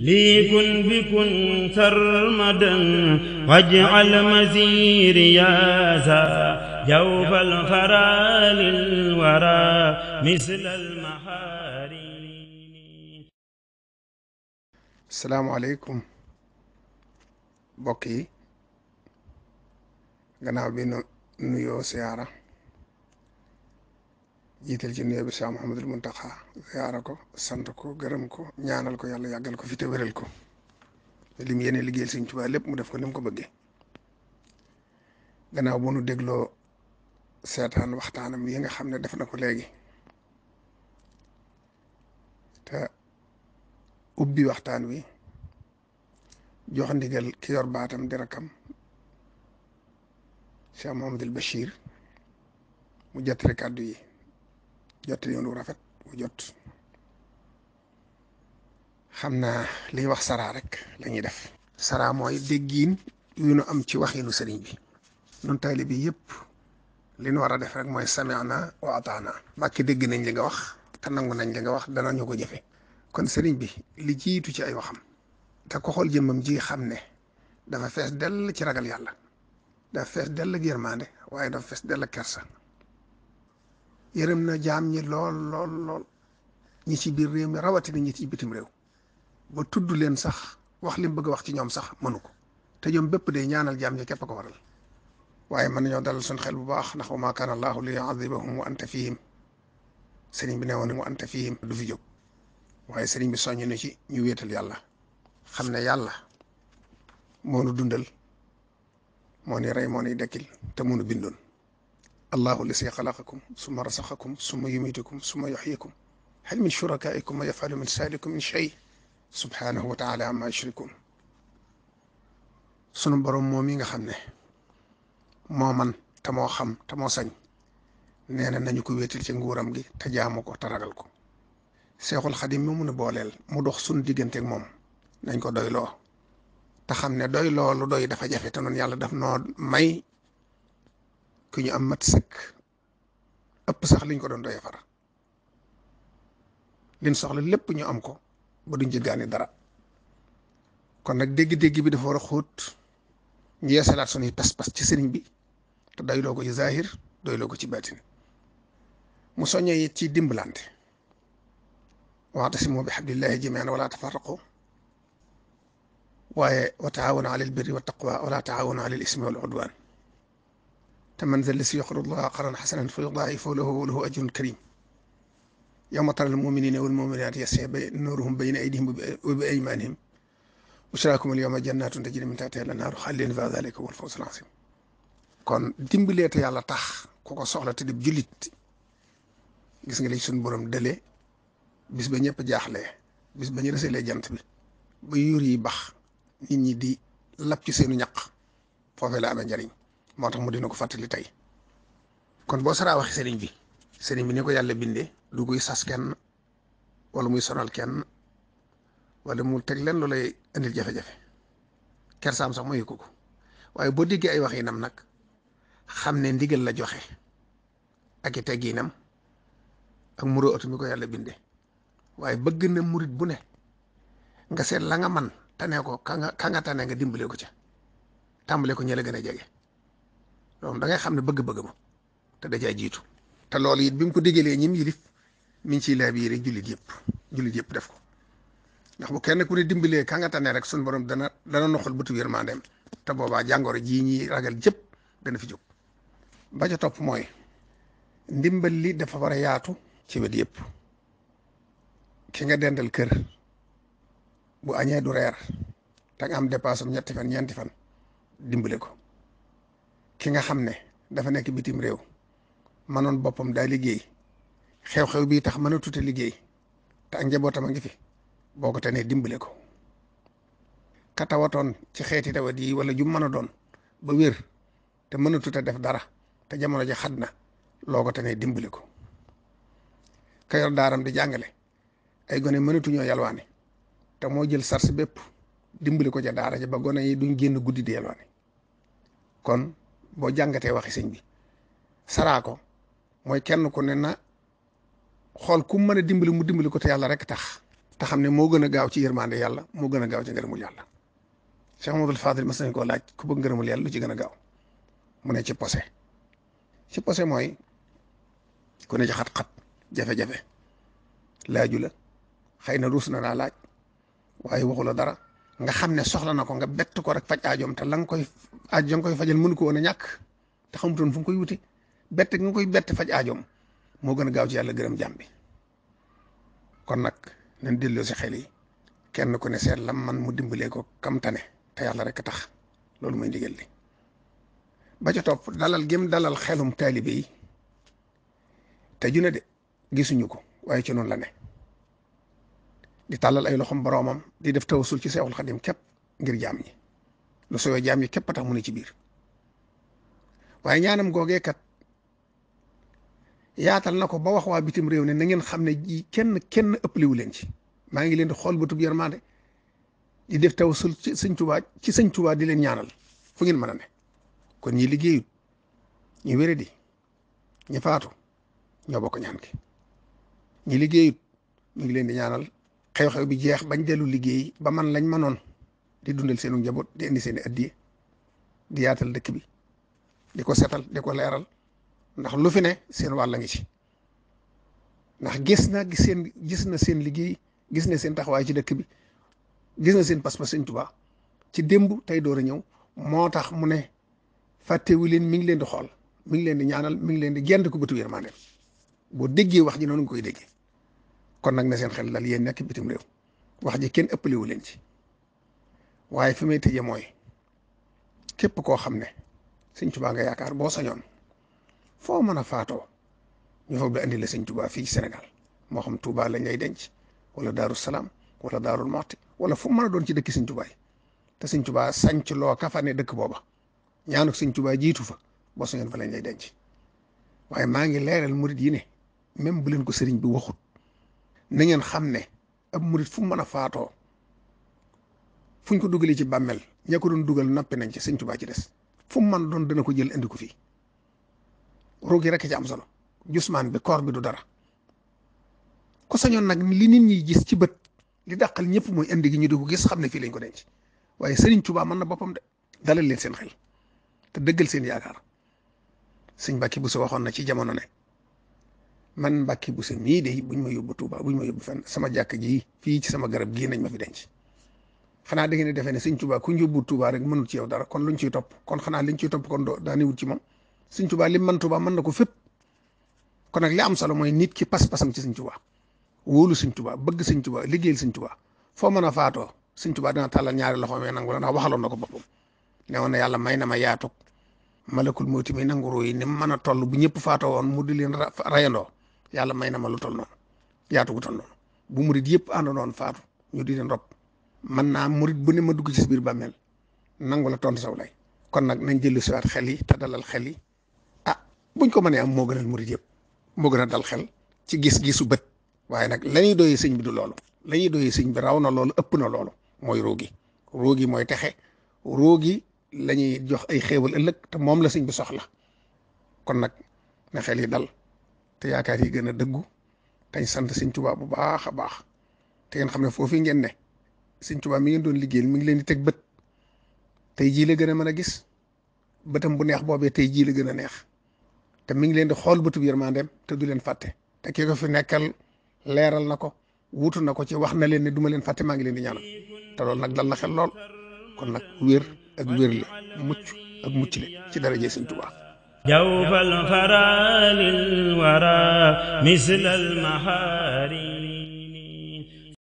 لي كن بكن سرمدا واجعل مسيري ياسا جوف الفرا للورى مثل المحارم. salaamaaleykum mbokk yi gannaaw bi nu nuyoo siyaara jiital ci nuyoo bi Cheikh Mouhamadul Muntaxa siyaara ko sant ko gërëm ko ñaanal ko yàlla yàggal ko fi te wéral ko lim yéene liggéeyal Sëñ Tuubaa lépp mu def ko ni mu ko bëggee gannaaw bu nu dégloo seetaan waxtaanam yi nga xam ne def na ko léegi te ubbi waxtaan wi jox ndigal ki yor baatam di rakam Cheikh Mouhamadul Bachir mu jottali kàddu yi jottali yoon wu rafet mu jot xam naa liy wax saraa rek la ñuy def. saraa mooy déggiin yu nu am ci waxinu sëriñ bi nun taalibe bi yëpp li nu war a def rek mooy sami'na wa ataana mbàkki dégg nañ li nga wax te nangu nañ li nga wax danañu ko jëfe kon sëriñ bi li jiitu ci ay waxam te ko xool jëmmam ji xam ne dafa fees dell ci ragal yàlla dafa fees dell ak yërmande waaye dafa fees dell ak kersa yërëm na jaam ñi lool lool lool ñi ci biir réew mi rawatina ñi ci bitim réew ba tudd leen sax wax li mu bëgg a wax ci ñoom sax mënu ko te ñoom bépp day ñaanal jaam ñi képp ko waral waaye mën nañoo dalal suñ xel bu baax ndax wa maa kaana allaahu li yu'adhibahum wa anta fihim sëriñ bi ne woon wa anta fihim du fi jóg waaye sëriñ bi soññ na ci ñu wéetal yàlla xam ne yàlla moo nu dundal moo ni rey moo ni dekkil te moo nu bindoon allahu lasi xalaqakum summa rasaxakum summa yumitukum summa yuxyikum hal min shurakaikum ma yafalu min salikum min shay subhanahu wa taala amma yushrikun sunu borom moom yi nga xam ne moo man te moo xam te moo sañ nee na nañu ko wéetal ci nguuram gi te jaamu ko te ragal ko seexul xadim mi mun a booleel mu dox sunu digganteeg moom nañ ko doyloo te xam ne doyloo lu doy dafa jafe te noonu yàlla daf noo may ku ñu am mat sëkk ëpp sax liñ ko doon doyee fara liñ soxla lépp ñu am ko ba duñ jëggaani dara kon nag dégg-dégg bi dafa war a xóot ñu yeesalaat suñuy pas-pas ci sëriñ bi te doyloo ko ci zahir doyloo ko ci baatin mu soññee it ci dimbalante wa'tasimu bi hablillahi jamii'an wala tafarraqu waaye wa taawanu alal birri wa taqwa wala taawanu alal ismi wal udwan te man za llazii yuqridu llaaha qardan hasanan fa yudaa'ifahu lahu wa lahu ajrun karim yawma taral mu'miniina wal mu'minaati yas'aa nuuruhum bayna aydihim wa bi aymaanihim bushraakum al yawma jannaatun tajrii min tahtihaa al anhaaru xaalidiina fiihaa zaalika huwa al fawzul aziim kon dimbalee te yàlla tax ku ko soxla te di jullit gis nga li suñu borom dële bis ba ñëpp jaaxlee bis ba ñu rësalee jant bi ba yuur yi bax nit ñi di lab ci seenu ñaq foofee la amee njariñ moo tax mu dina ko fàttali tey kon boo saraa waxi sëriñ bi ni ko yàlla bindee du koy sas kenn wala muy sonal kenn wala mu teg leen lu lay indil jafe-jafe kersaam sax mayu ko waaye boo déggee ay waxinam nag xam ne ndigal la joxe ak i tegginam ak muroo oto mi ko yàlla bindee waaye bëgg na murit bu ne nga seet la nga man tane ko ka nga tane nga dimbale ko ca tàmbale ko ña la gën a jege donc da ngay xam ne bëgg-bëgg ma te dajaa jiitu te loolu it bi mu ko diggalee ñim yilif mi ngi ciy laabiire jullit yëpp def ko ndax bu kenn ku ne dimbalee ka nga tane rek suñu borom dana noxal bëtu yërmandeem te boobaa jàngoro jii ñi ragal jëpp dana fi jóg ba ca topp mooy ndimbal li dafa war a yaatu ci wet yëpp ki nga dendal kër bu añee du reer te nga am dépasse ñetti fan ñeenti fan dimbale ko ki nga xam ne dafa nekk bitim réew manoon boppam daa liggéey xew-xew bii tax mën a tuute liggéey te ak njabootam a ngi fi boo ko tenee dimbale ko ka tawatoon ci xeeti tawat yi wala ju mën a doon ba wér te mën a tuute def dara te jamono ji xat na loo ko tenee dimbale ko ka yor daaram di jàngale ay gone mënatuñoo yalwaane te moo jël sars bépp dimbali ko ca daara ja ba gone yi duñ génn guddi di yalwaane kon boo jàngatee waxi sëñ bi saraa ko mooy kenn ku ne na xool ku mën a dimbali mu dimbali ko te yàlla rek tax te xam ne moo gën a gaaw ci yërmande yàlla moo gën a gaaw ci ngërëmul yàlla. Cheikh Mamadou Fadil mas nañ koo laaj ku bëgg ngërëmul yàlla lu ci gën a gaaw mu ne ci posé. ci posé mooy ku ne ci xat-xat jafe-jafe laaju la xëy na ruus na daa laaj waaye waxu la dara nga xam ne soxla na ko nga bett ko rek faj aajoom te la nga koy aajo nga koy fajal mënu ko woon a ñàkk te xamutoon fu nga koy wuti bett nga koy bett faj aajoom moo gën a gaaw ci yàlla gërëm jàmm bi. kon nag nañ delloo si xel yi kenn ku ne seet lam man mu dimbalee ko kam tane te yàlla rek tax loolu mooy ndigal li. ba ca topp dalal gém dalal xelum taalibe yi te ju ne de gisuñu ko waaye ci noonu la ne di tàllal ay loxom boroomam di def tawasul ci Seexul Xadim képp ngir jaam ñi lu sooyoo jaam ñi képp a tax mu ne ci biir waaye ñaanam googee kat yaatal na ko ba wax waa bitim réew ne na ngeen xam ne ji kenn ëppaliwu leen ci maa ngi leen di xool bëtub yërmande di def tawasul ci sëñ Tuubaa di leen ñaanal fu ngeen mën a ne. kon ñi liggéeyut ñu wéradi ñi faatu ñoo bokk ñaan ki ñi liggéeyut ñu ngi leen di ñaanal xew-xew bi jeex bañ dellu liggéey ba man lañ mënoon di dundal seenu njaboot di indi seen i addiye di yaatal dëkk bi di ko setal di ko leeral ndax lu fi ne seen wàll ngi ci ndax gis na seen liggéey gis na seen taxawaay ci dëkk bi gis na seen pas-pas Sëñ Tuubaa ci démb tey door a ñëw moo tax mu ne fàttewu leen mi ngi leen di xool mi ngi leen di ñaanal mi ngi leen di gent ko bëtu yërmande boo déggee wax ji noonu nga koy déggee kon nag na seen xel dal yéen nekk bitim réew wax ji kenn ëppalewu leen ci waaye fi may tëjee mooy képp koo xam ne Sëñ Tuubaa nga yaakaar boo sañoon foo mën a faatoo ñu foog la andi la Sëñ Tuubaa fii ci Sénégal moo xam Tuubaa lañ lay denc wala Daaru Salaam wala Daarul Muxti wala fu mën a doon ci dëkki Sëñ Tuubaa yi te Sëñ Tuubaa sanc loo ka fa ne dëkk booba ñaanu Sëñ Tuubaa jiitu fa boo sañoon fa lañ lay denc waaye maa ngi leeral murit yi ne même bu leen ko sëriñ bi waxut na ngeen xam ne ab murit fu mu mën a faatoo fuñ ko dugalee ci bàmmeel ña ko doon dugal noppi nañ ci Sëñ Tuubaa ci des fu mu mën doon dana ko jël indi ko fii ruug yi rek ci am solo jusmaan bi koor bi du dara ko sañoon nag li nit ñi gis ci bët li dàqal ñëpp mooy indi gi ñu di ko gis xam ne fii lañ ko denc waaye Sëriñ Tuubaa mën na boppam de dalal leen seen xel te dëggal seen yaakaar sëñ Mbàkke Buso waxoon na ci jamono ne man Mbàkke Buso mii de buñ ma yóbbu Tuubaa buñ ma yóbbu fenn sama jàkk ji fii ci sama garab gii nañ ma fi denc xanaa da ngeen di defee ne Sëñ Tuubaa ku ñu yóbbu Tuubaa rek mënul ci yow dara kon luñ ciy topp kon xanaa liñ ciy topp kon daani wut ci moom Sëñ Tuubaa lim man Tuubaa mën na ko fépp kon nag li am solo mooy nit ki pas-pasam ci Sëñ Tuubaa wóolu Sëñ Tuubaa bëgg Sëñ Tuubaa liggéeyal Sëñ Tuubaa foo mën a faatoo Sëñ Tuubaa dina tàllal ñaari loxo mee nangu la ndax waxaloon na ko boppam ne woon na yàlla may na ma yaatug malakul mawti mi nangu ruu yi ni mu mën a toll bu ñëpp faatoo woon mu di leen rayandoo yàlla may na ma lu toll noonu yaatu gu toll noonu bu murit yëpp àndoon faatu ñu di leen rob man naa murit bu ne ma dugg ci biir bàmmeel nangu la tontu saw lay kon nag nañ jëllu siwaat xel yi te dalal xel yi buñ ko mënee am moo gënal murit yëpp moo gën a dal xel ci gis-gisu bët waaye nag la ñuy doyee sëñ bi du loolu la ñuy doyee sëñ bi raw na loolu ëpp na loolu mooy roogi mooy texe roogi la ñuy jox ay xéewal ëllëg te moom la sëñ bi soxla kon nag na xel yi dal te yaakaar yi gën a dëggu tañ sant Sëñ Tuubaa bu baax a baax te ngeen xam ne foofu ngeen ne Sëñ Tuubaa mi ngeen doon liggéeyal mi ngi leen di teg bët tey jii la gën a mën a gis bëtam bu neex boobee tey jii la gën a neex te mi ngi leen di xool bëtub yërmandeem te du leen fàtte te kii ko fi nekkal leeral na ko wuutu na ko ci wax na leen ne du ma leen fàtte maa ngi leen di ñaanal te loolu nag dal na xel lool kon nag wér ak wérle mucc ak mucc le ci daraje Sëñ Tuubaa jawfal faralil wara mislal mahari